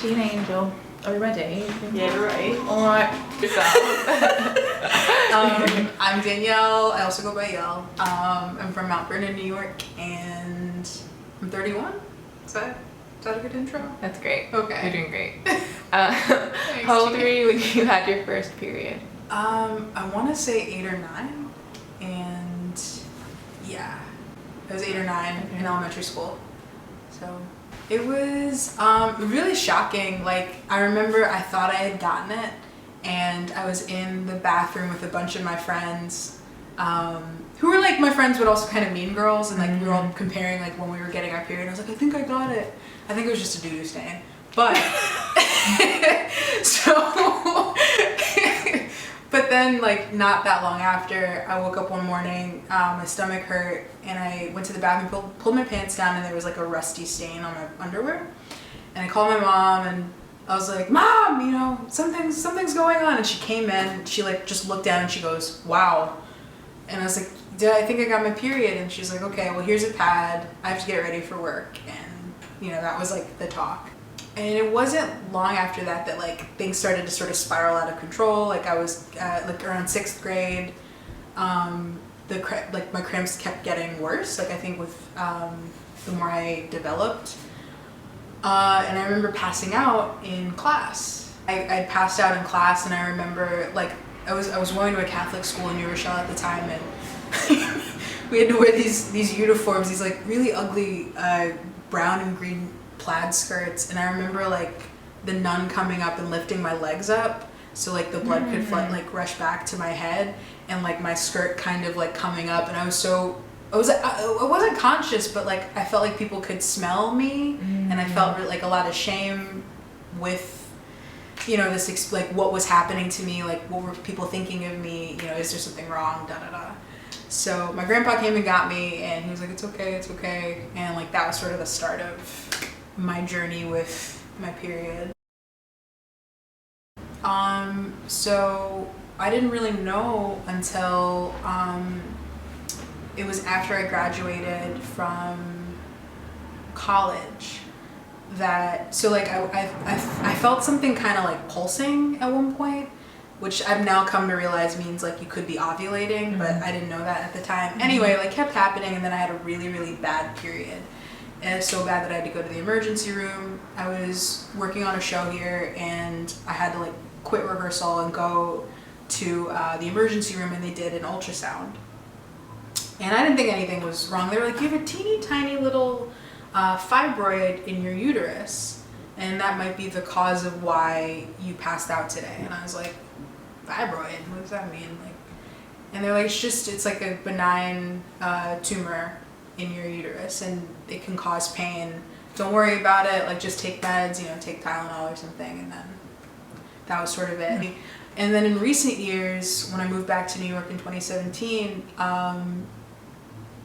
She an angel. Are we ready? Yeah, you're right. Alright, good I'm Danielle. I also go by Yell. I'm from Mount Vernon, New York, and I'm 31. Is that a good intro? That's great. Okay. You're doing great. How old were you when you had your first period? I want to say 8 or 9, and yeah, I was 8 or 9 in elementary school. So it was really shocking. Like, I remember I thought I had gotten it, and I was in the bathroom with a bunch of my friends, who were like my friends, but also kind of mean girls, and like we were all comparing like when we were getting our period. I was like, I think I got it. I think it was just a doo-doo stain, but so. But then, like, not that long after, I woke up one morning, my stomach hurt, and I went to the bathroom, pulled my pants down, and there was like a rusty stain on my underwear. And I called my mom, and I was like, Mom, you know, something's going on. And she came in, she like just looked down, and she goes, wow. And I was like, I think I got my period. And she's like, okay, well, here's a pad. I have to get ready for work. And, you know, that was like the talk. And it wasn't long after that like things started to sort of spiral out of control. Like I was like around 6th grade, like my cramps kept getting worse. Like I think with the more I developed, and I remember passing out in class. I passed out in class, and I remember like I was going to a Catholic school in New Rochelle at the time, and we had to wear these uniforms, these like really ugly brown and green plaid skirts, and I remember like the nun coming up and lifting my legs up so like the blood could like rush back to my head, and like my skirt kind of like coming up, and I wasn't conscious, but like I felt like people could smell me, and I felt like a lot of shame with, you know, this like what was happening to me, like what were people thinking of me, you know, is there something wrong, da da da. So my grandpa came and got me, and he was like, it's okay, and like that was sort of the start of my journey with my period. So I didn't really know until it was after I graduated from college that, so like I felt something kind of like pulsing at one point, which I've now come to realize means like you could be ovulating, but I didn't know that at the time. Anyway, like kept happening, and then I had a really, really bad period. And it was so bad that I had to go to the emergency room. I was working on a show here, and I had to like quit rehearsal and go to the emergency room, and they did an ultrasound. And I didn't think anything was wrong. They were like, you have a teeny tiny little fibroid in your uterus, and that might be the cause of why you passed out today. And I was like, fibroid? What does that mean? Like, and they're like, it's like a benign tumor in your uterus, and it can cause pain. Don't worry about it, like just take meds, you know, take Tylenol or something. And then that was sort of it. And then in recent years, when I moved back to New York in 2017, I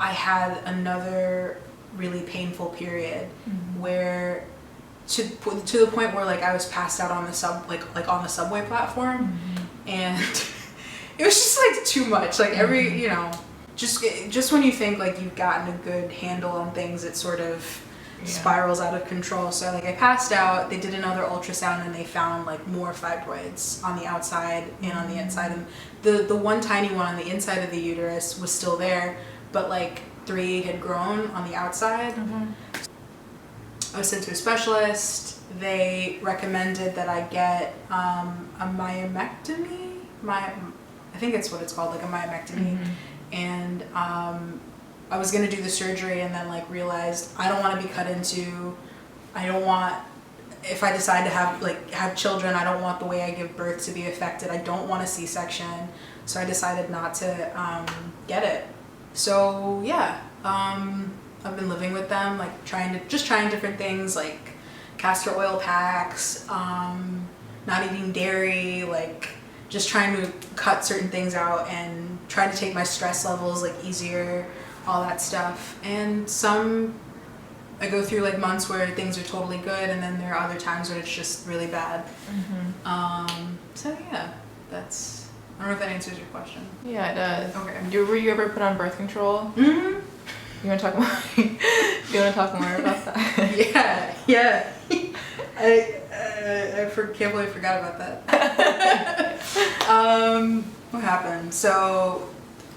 had another really painful period where to the point where like I was passed out on the on the subway platform, and it was just like too much. Like every, you know, just when you think like you've gotten a good handle on things, it sort of spirals out of control. So like I passed out, they did another ultrasound, and they found like more fibroids on the outside and on the inside, and the one tiny one on the inside of the uterus was still there, but like 3 had grown on the outside. I was sent to a specialist. They recommended that I get a myomectomy. I think it's what it's called, like a myomectomy. And I was gonna do the surgery, and then like realized I don't want to be cut into. If I decide to have children, I don't want the way I give birth to be affected. I don't want a C-section, so I decided not to get it. So yeah, I've been living with them, like trying different things, like castor oil packs, not eating dairy, like just trying to cut certain things out and try to take my stress levels like easier, all that stuff. And I go through like months where things are totally good, and then there are other times when it's just really bad. So yeah, I don't know if that answers your question. Yeah, it does. Okay. Were you ever put on birth control? You want to talk more? You want to talk more about that? Yeah. can't believe I forgot about that. What happened? So,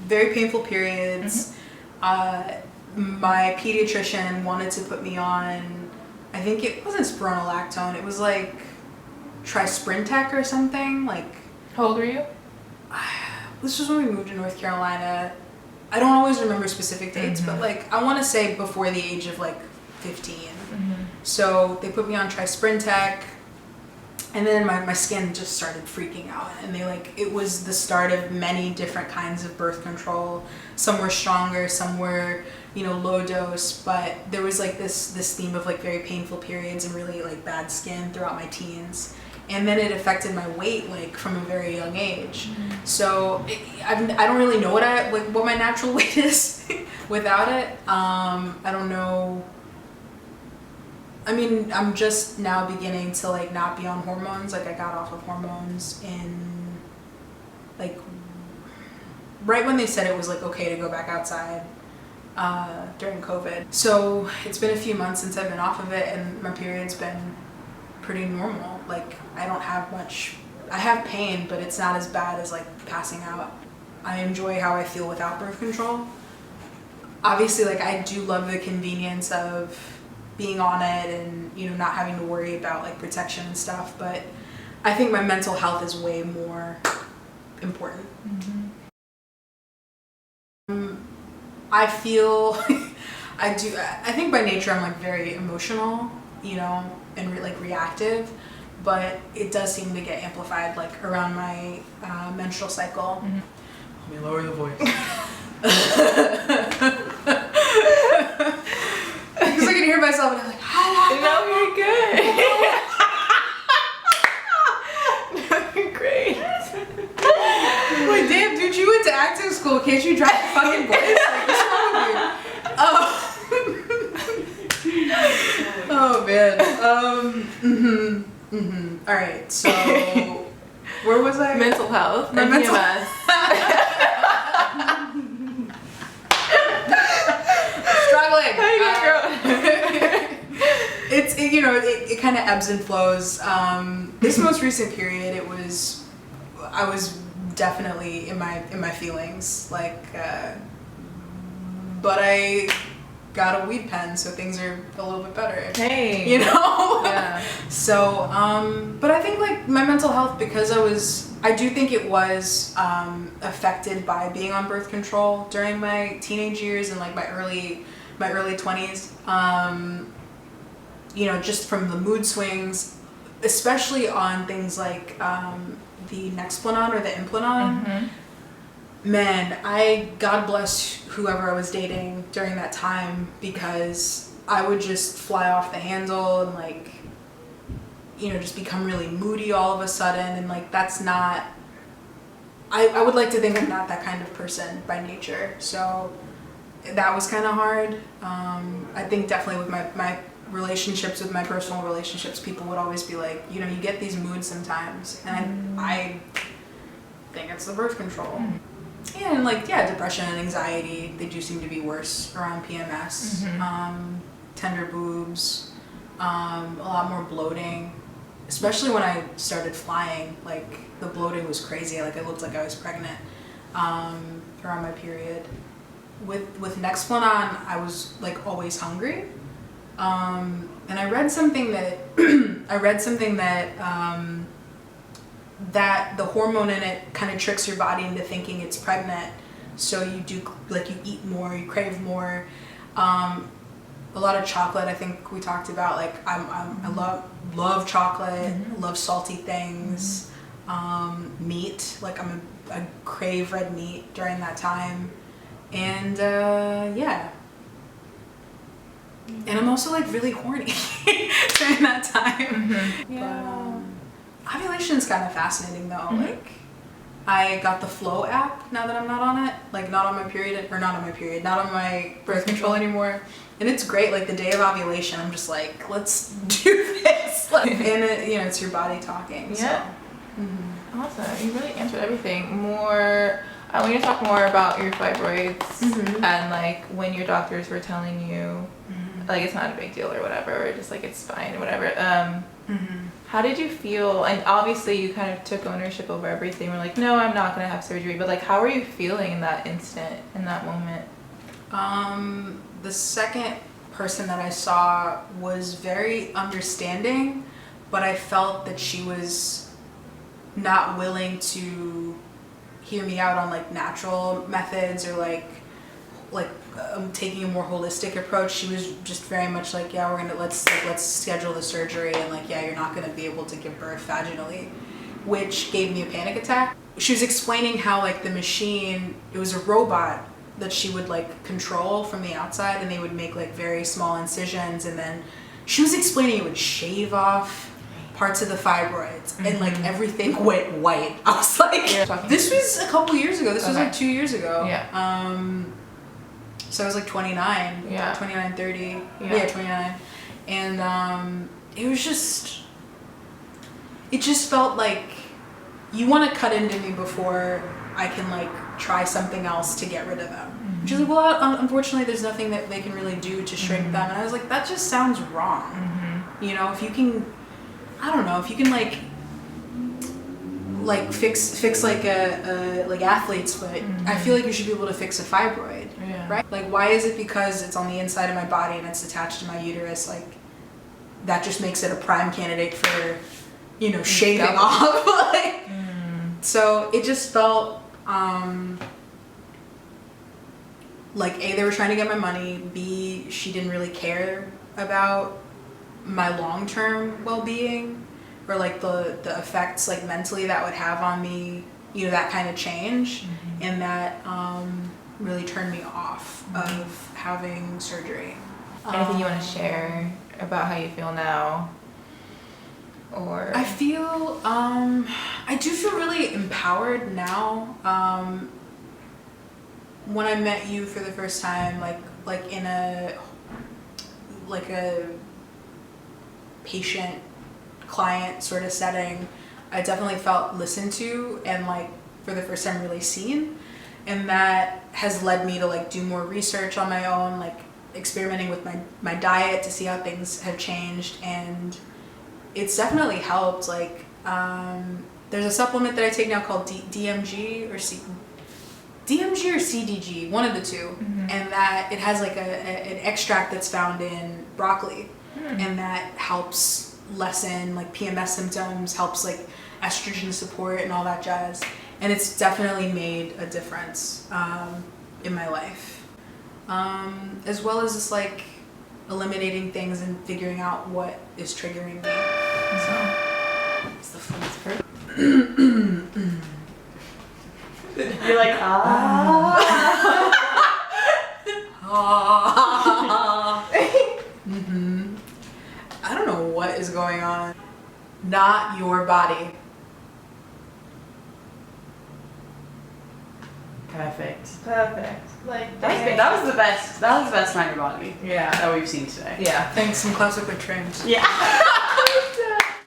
very painful periods. My pediatrician wanted to put me on, I think it wasn't spironolactone, it was like Trisprintec or something. Like, How old were you? this was when we moved to North Carolina. I don't always remember specific dates, but like I want to say before the age of like 15. So they put me on Trisprintec, and then my skin just started freaking out, and it was the start of many different kinds of birth control. Some were stronger, some were, low dose, but there was like this theme of like very painful periods and really like bad skin throughout my teens. And then it affected my weight like from a very young age. So I don't really know what my natural weight is without it. I don't know. I mean, I'm just now beginning to like not be on hormones. Like I got off of hormones in like right when they said it was like okay to go back outside during COVID. So it's been a few months since I've been off of it, and my period's been pretty normal. Like I don't have much. I have pain, but it's not as bad as like passing out. I enjoy how I feel without birth control. Obviously, like I do love the convenience of being on it and not having to worry about like protection and stuff, but I think my mental health is way more important. I feel I think by nature I'm like very emotional, and like reactive, but it does seem to get amplified like around my menstrual cycle. Let me lower the voice. Because I can hear myself and I'm like, No, you're good. No, you're great. Wait, damn, dude, you went to acting school. Can't you drive your fucking voice? Like, what's wrong with you? Oh man. All right, so where was I? Mental health. My and mental- PMS. Struggling. How you doing, girl? It kind of ebbs and flows. This most recent period, I was definitely in my feelings, like, but I got a weed pen, so things are a little bit better. Hey. Yeah. So, but I think like my mental health, because I do think it was affected by being on birth control during my teenage years and like my early 20s. Just from the mood swings, especially on things like the Nexplanon or the Implanon. Man, God bless whoever I was dating during that time, because I would just fly off the handle and like, just become really moody all of a sudden, and like that's not. I would like to think I'm not that kind of person by nature, so that was kind of hard. I think definitely with my relationships, with my personal relationships, people would always be like, you get these moods sometimes, and I think it's the birth control. Yeah, and like, depression and anxiety, they do seem to be worse around PMS. Tender boobs, a lot more bloating, especially when I started flying. Like the bloating was crazy. Like it looked like I was pregnant around my period. With Nexplanon, I was like always hungry. And I read something that that the hormone in it kind of tricks your body into thinking it's pregnant, so you eat more, you crave more. A lot of chocolate, I think we talked about. Like I love chocolate, love salty things. Meat, like I crave red meat during that time, and and I'm also like really horny during that time. Ovulation's kind of fascinating though. Like I got the Flow app now that I'm not on it, like not on my birth control anymore, and it's great. Like the day of ovulation, I'm just like, let's do this. And it's your body talking. Yeah. Awesome. You really answered everything. More. I want you to talk more about your fibroids and like when your doctors were telling you like it's not a big deal or whatever, or just like it's fine or whatever. How did you feel? And obviously you kind of took ownership over everything. We're like, no, I'm not going to have surgery. But like, how were you feeling in that instant, in that moment? The second person that I saw was very understanding, but I felt that she was not willing to hear me out on like natural methods or like taking a more holistic approach. She was just very much like, yeah, we're gonna let's schedule the surgery, and like, yeah, you're not gonna be able to give birth vaginally, which gave me a panic attack. She was explaining how like the machine, it was a robot that she would like control from the outside, and they would make like very small incisions, and then she was explaining it would shave off parts of the fibroids, and like everything went white. I was like, this was a couple years ago. This was like 2 years ago. Yeah. So I was like 29, Yeah. 29, 30. Yeah. Yeah, 29. And it was just, it just felt like you want to cut into me before I can like try something else to get rid of them. Mm-hmm. She's like, well, unfortunately there's nothing that they can really do to shrink them. And I was like, that just sounds wrong. Mm-hmm. You know, if you can, I don't know, if you can like fix like a like athlete's foot, I feel like you should be able to fix a fibroid. Yeah. Right? Like, why is it because it's on the inside of my body and it's attached to my uterus, like that just makes it a prime candidate for, you know, shaving off? Like, so it just felt like A, they were trying to get my money, B, she didn't really care about my long-term well-being or like the effects like mentally that would have on me, you know, that kind of change. And that really turned me off of having surgery. Anything you want to share about how you feel now? Or I feel I do feel really empowered now. When I met you for the first time, like in a patient client sort of setting, I definitely felt listened to and like for the first time really seen, and that has led me to like do more research on my own, like experimenting with my diet to see how things have changed, and it's definitely helped. Like there's a supplement that I take now called DMG or CDG, one of the two, and that it has like an extract that's found in broccoli, and that helps lessen like PMS symptoms, helps like estrogen support and all that jazz, and it's definitely made a difference in my life, as well as just like eliminating things and figuring out what is triggering me. So it's the funnest part. You're like, I don't know what is going on. Not your body. Perfect. like That was the best. That was the best Not Your Body Yeah. that we've seen today. Yeah. Thanks, some classically trained. Yeah.